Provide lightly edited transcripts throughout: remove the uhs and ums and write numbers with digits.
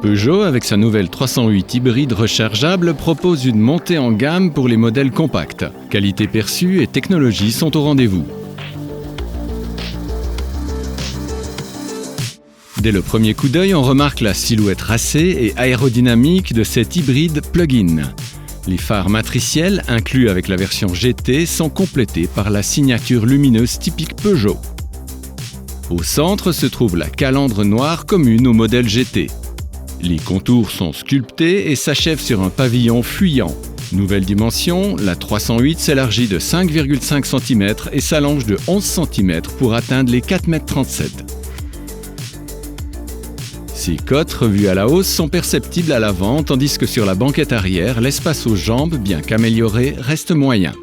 Peugeot, avec sa nouvelle 308 hybride rechargeable, propose une montée en gamme pour les modèles compacts. Qualité perçue et technologie sont au rendez-vous. Dès le premier coup d'œil, on remarque la silhouette racée et aérodynamique de cet hybride plug-in. Les phares matriciels, inclus avec la version GT, sont complétés par la signature lumineuse typique Peugeot. Au centre se trouve la calandre noire commune au modèle GT. Les contours sont sculptés et s'achèvent sur un pavillon fuyant. Nouvelle dimension, la 308 s'élargit de 5,5 cm et s'allonge de 11 cm pour atteindre les 4,37 m. Ces cotes revues à la hausse sont perceptibles à l'avant, tandis que sur la banquette arrière, l'espace aux jambes, bien qu'amélioré, reste moyen.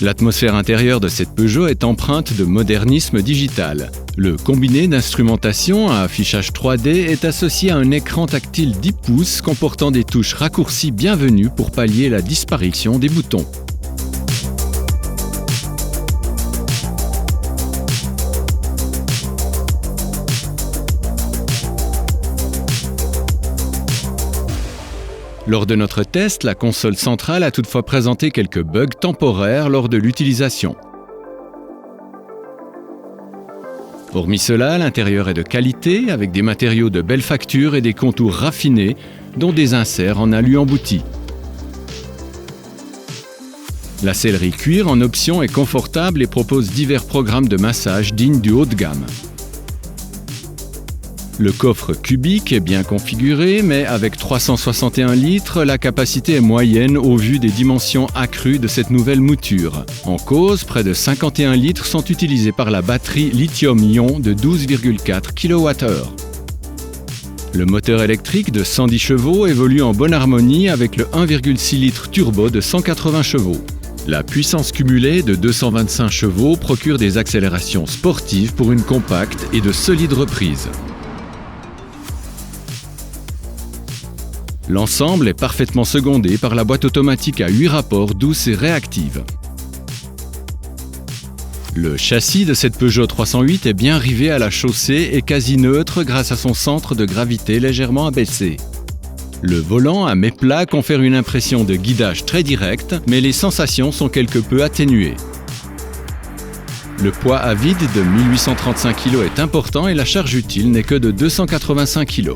L'atmosphère intérieure de cette Peugeot est empreinte de modernisme digital. Le combiné d'instrumentation à affichage 3D est associé à un écran tactile 10 pouces comportant des touches raccourcies bienvenues pour pallier la disparition des boutons. Lors de notre test, la console centrale a toutefois présenté quelques bugs temporaires lors de l'utilisation. Hormis cela, l'intérieur est de qualité, avec des matériaux de belle facture et des contours raffinés, dont des inserts en alu embouti. La sellerie cuir en option est confortable et propose divers programmes de massage dignes du haut de gamme. Le coffre cubique est bien configuré, mais avec 361 litres, la capacité est moyenne au vu des dimensions accrues de cette nouvelle mouture. En cause, près de 51 litres sont utilisés par la batterie lithium-ion de 12,4 kWh. Le moteur électrique de 110 chevaux évolue en bonne harmonie avec le 1,6 litres turbo de 180 chevaux. La puissance cumulée de 225 chevaux procure des accélérations sportives pour une compacte et de solides reprises. L'ensemble est parfaitement secondé par la boîte automatique à 8 rapports douce et réactive. Le châssis de cette Peugeot 308 est bien rivé à la chaussée et quasi neutre grâce à son centre de gravité légèrement abaissé. Le volant à méplat confère une impression de guidage très direct, mais les sensations sont quelque peu atténuées. Le poids à vide de 1835 kg est important et la charge utile n'est que de 285 kg.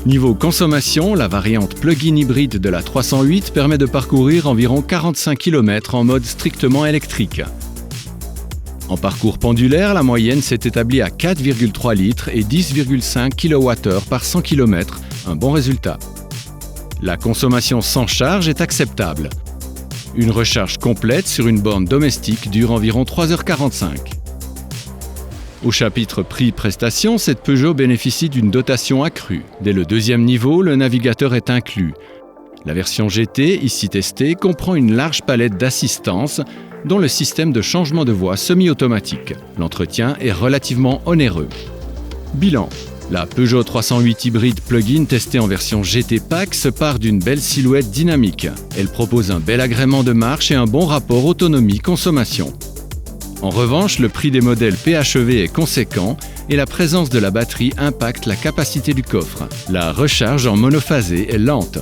Niveau consommation, la variante plug-in hybride de la 308 permet de parcourir environ 45 km en mode strictement électrique. En parcours pendulaire, la moyenne s'est établie à 4,3 litres et 10,5 kWh par 100 km, un bon résultat. La consommation sans charge est acceptable. Une recharge complète sur une borne domestique dure environ 3h45. Au chapitre prix-prestation, cette Peugeot bénéficie d'une dotation accrue. Dès le deuxième niveau, le navigateur est inclus. La version GT, ici testée, comprend une large palette d'assistance, dont le système de changement de voie semi-automatique. L'entretien est relativement onéreux. Bilan. La Peugeot 308 hybride plug-in testée en version GT Pack se part d'une belle silhouette dynamique. Elle propose un bel agrément de marche et un bon rapport autonomie-consommation. En revanche, le prix des modèles PHEV est conséquent et la présence de la batterie impacte la capacité du coffre. La recharge en monophasé est lente.